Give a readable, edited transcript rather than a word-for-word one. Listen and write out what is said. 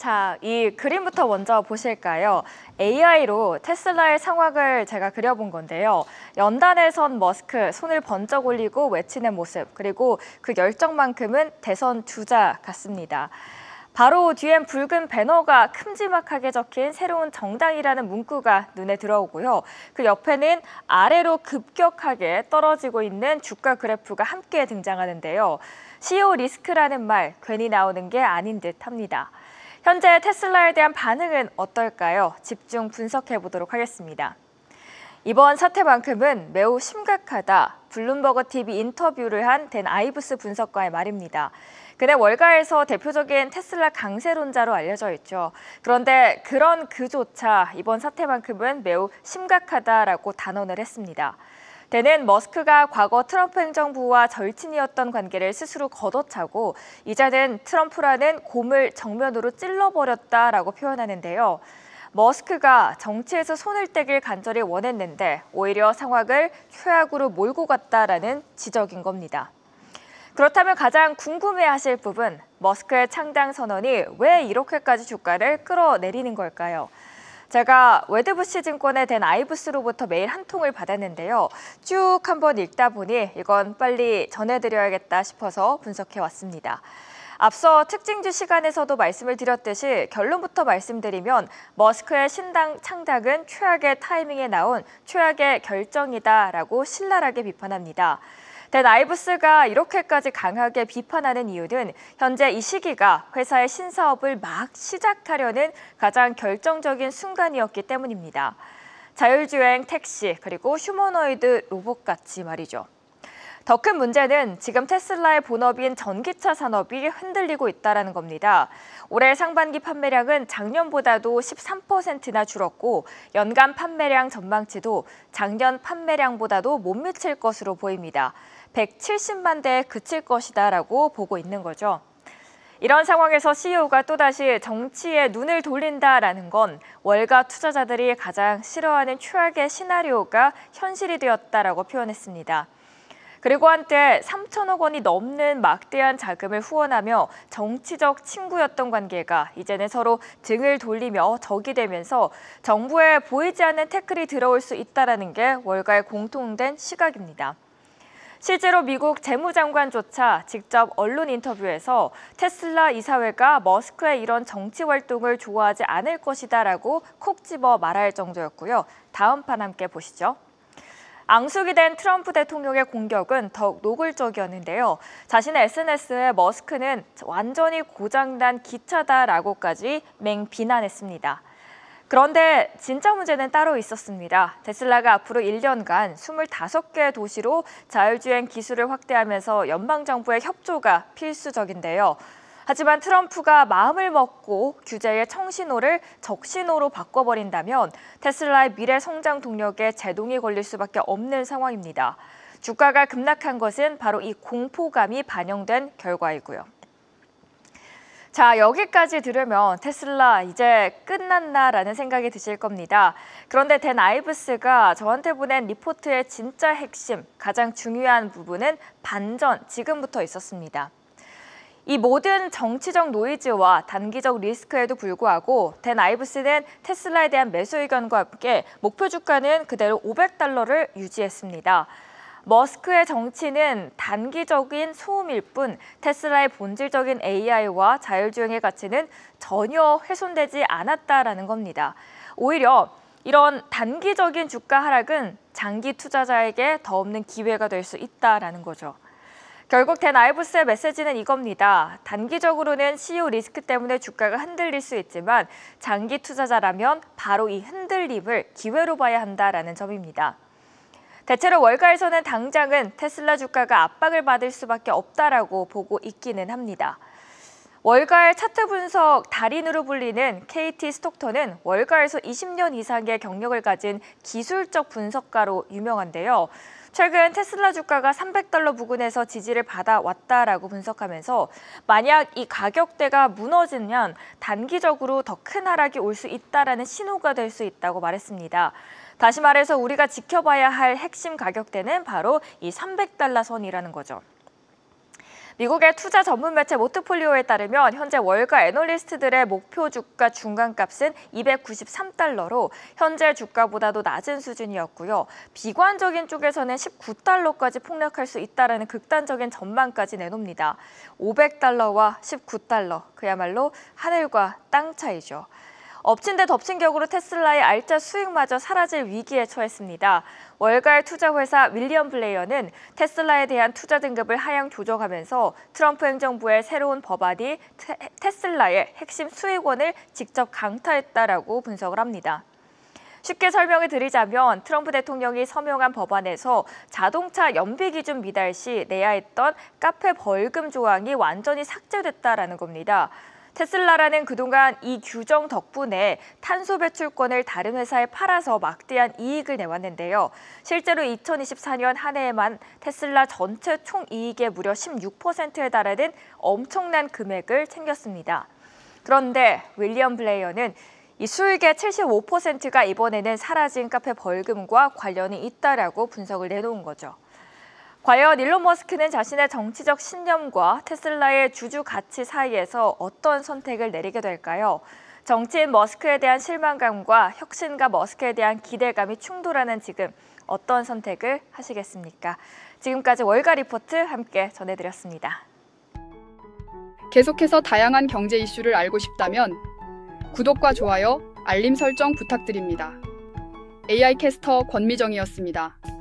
자, 이 그림부터 먼저 보실까요? AI로 테슬라의 상황을 제가 그려본 건데요. 연단에 선 머스크, 손을 번쩍 올리고 외치는 모습, 그리고 그 열정만큼은 대선 주자 같습니다. 바로 뒤엔 붉은 배너가 큼지막하게 적힌 새로운 정당이라는 문구가 눈에 들어오고요. 그 옆에는 아래로 급격하게 떨어지고 있는 주가 그래프가 함께 등장하는데요. CEO 리스크라는 말 괜히 나오는 게 아닌 듯합니다. 현재 테슬라에 대한 반응은 어떨까요? 집중 분석해 보도록 하겠습니다. 이번 사태만큼은 매우 심각하다. 블룸버그 TV 인터뷰를 한 댄 아이브스 분석가의 말입니다. 그는 월가에서 대표적인 테슬라 강세론자로 알려져 있죠. 그런데 그런 그조차 이번 사태만큼은 매우 심각하다라고 단언을 했습니다. 댄은 머스크가 과거 트럼프 행정부와 절친이었던 관계를 스스로 걷어차고 이제는 트럼프라는 곰을 정면으로 찔러버렸다라고 표현하는데요. 머스크가 정치에서 손을 떼길 간절히 원했는데 오히려 상황을 최악으로 몰고 갔다라는 지적인 겁니다. 그렇다면 가장 궁금해하실 부분, 머스크의 창당 선언이 왜 이렇게까지 주가를 끌어내리는 걸까요? 제가 웨드부시 증권의 댄 아이브스로부터 메일 한 통을 받았는데요. 쭉 한번 읽다 보니 이건 빨리 전해드려야겠다 싶어서 분석해왔습니다. 앞서 특징주 시간에서도 말씀을 드렸듯이 결론부터 말씀드리면 머스크의 신당 창당은 최악의 타이밍에 나온 최악의 결정이다라고 신랄하게 비판합니다. 댄 아이브스가 이렇게까지 강하게 비판하는 이유는 현재 이 시기가 회사의 신사업을 막 시작하려는 가장 결정적인 순간이었기 때문입니다. 자율주행 택시 그리고 휴머노이드 로봇같이 말이죠. 더 큰 문제는 지금 테슬라의 본업인 전기차 산업이 흔들리고 있다는 겁니다. 올해 상반기 판매량은 작년보다도 13%나 줄었고 연간 판매량 전망치도 작년 판매량보다도 못 미칠 것으로 보입니다. 170만 대에 그칠 것이다라고 보고 있는 거죠. 이런 상황에서 CEO가 또다시 정치에 눈을 돌린다라는 건 월가 투자자들이 가장 싫어하는 최악의 시나리오가 현실이 되었다라고 표현했습니다. 그리고 한때 3천억 원이 넘는 막대한 자금을 후원하며 정치적 친구였던 관계가 이제는 서로 등을 돌리며 적이 되면서 정부에 보이지 않는 태클이 들어올 수 있다는 게 월가의 공통된 시각입니다. 실제로 미국 재무장관조차 직접 언론 인터뷰에서 테슬라 이사회가 머스크의 이런 정치 활동을 좋아하지 않을 것이다라고 콕 집어 말할 정도였고요. 다음 판 함께 보시죠. 앙숙이 된 트럼프 대통령의 공격은 더욱 노골적이었는데요. 자신의 SNS에 머스크는 완전히 고장난 기차다라고까지 맹비난했습니다. 그런데 진짜 문제는 따로 있었습니다. 테슬라가 앞으로 1년간 25개의 도시로 자율주행 기술을 확대하면서 연방정부의 협조가 필수적인데요. 하지만 트럼프가 마음을 먹고 규제의 청신호를 적신호로 바꿔버린다면 테슬라의 미래 성장 동력에 제동이 걸릴 수밖에 없는 상황입니다. 주가가 급락한 것은 바로 이 공포감이 반영된 결과이고요. 자, 여기까지 들으면 테슬라 이제 끝났나라는 생각이 드실 겁니다. 그런데 댄 아이브스가 저한테 보낸 리포트의 진짜 핵심, 가장 중요한 부분은 반전, 지금부터 있었습니다. 이 모든 정치적 노이즈와 단기적 리스크에도 불구하고 댄 아이브스는 테슬라에 대한 매수 의견과 함께 목표 주가는 그대로 $500를 유지했습니다. 머스크의 정치는 단기적인 소음일 뿐 테슬라의 본질적인 AI와 자율주행의 가치는 전혀 훼손되지 않았다라는 겁니다. 오히려 이런 단기적인 주가 하락은 장기 투자자에게 더 없는 기회가 될 수 있다라는 거죠. 결국 댄 아이브스의 메시지는 이겁니다. 단기적으로는 CEO 리스크 때문에 주가가 흔들릴 수 있지만 장기 투자자라면 바로 이 흔들림을 기회로 봐야 한다라는 점입니다. 대체로 월가에서는 당장은 테슬라 주가가 압박을 받을 수밖에 없다라고 보고 있기는 합니다. 월가의 차트 분석 달인으로 불리는 KT 스톡턴은 월가에서 20년 이상의 경력을 가진 기술적 분석가로 유명한데요. 최근 테슬라 주가가 $300 부근에서 지지를 받아왔다라고 분석하면서 만약 이 가격대가 무너지면 단기적으로 더 큰 하락이 올 수 있다라는 신호가 될 수 있다고 말했습니다. 다시 말해서 우리가 지켜봐야 할 핵심 가격대는 바로 이 $300 선이라는 거죠. 미국의 투자 전문 매체 모트폴리오에 따르면 현재 월가 애널리스트들의 목표 주가 중간값은 293달러로 현재 주가보다도 낮은 수준이었고요. 비관적인 쪽에서는 19달러까지 폭락할 수 있다는 극단적인 전망까지 내놉니다. 500달러와 19달러, 그야말로 하늘과 땅 차이죠. 엎친 데 덮친 격으로 테슬라의 알짜 수익마저 사라질 위기에 처했습니다. 월가의 투자회사 윌리엄 블레이어는 테슬라에 대한 투자 등급을 하향 조정하면서 트럼프 행정부의 새로운 법안이 테슬라의 핵심 수익원을 직접 강타했다라고 분석을 합니다. 쉽게 설명을 드리자면 트럼프 대통령이 서명한 법안에서 자동차 연비 기준 미달 시 내야 했던 카페 벌금 조항이 완전히 삭제됐다라는 겁니다. 테슬라라는 그동안 이 규정 덕분에 탄소 배출권을 다른 회사에 팔아서 막대한 이익을 내왔는데요. 실제로 2024년 한 해에만 테슬라 전체 총이익의 무려 16%에 달하는 엄청난 금액을 챙겼습니다. 그런데 윌리엄 블레이어는 이 수익의 75%가 이번에는 사라진 카페 벌금과 관련이 있다라고 분석을 내놓은 거죠. 과연 일론 머스크는 자신의 정치적 신념과 테슬라의 주주 가치 사이에서 어떤 선택을 내리게 될까요? 정치인 머스크에 대한 실망감과 혁신가 머스크에 대한 기대감이 충돌하는 지금 어떤 선택을 하시겠습니까? 지금까지 월가 리포트 함께 전해드렸습니다. 계속해서 다양한 경제 이슈를 알고 싶다면 구독과 좋아요, 알림 설정 부탁드립니다. AI 캐스터 권미정이었습니다.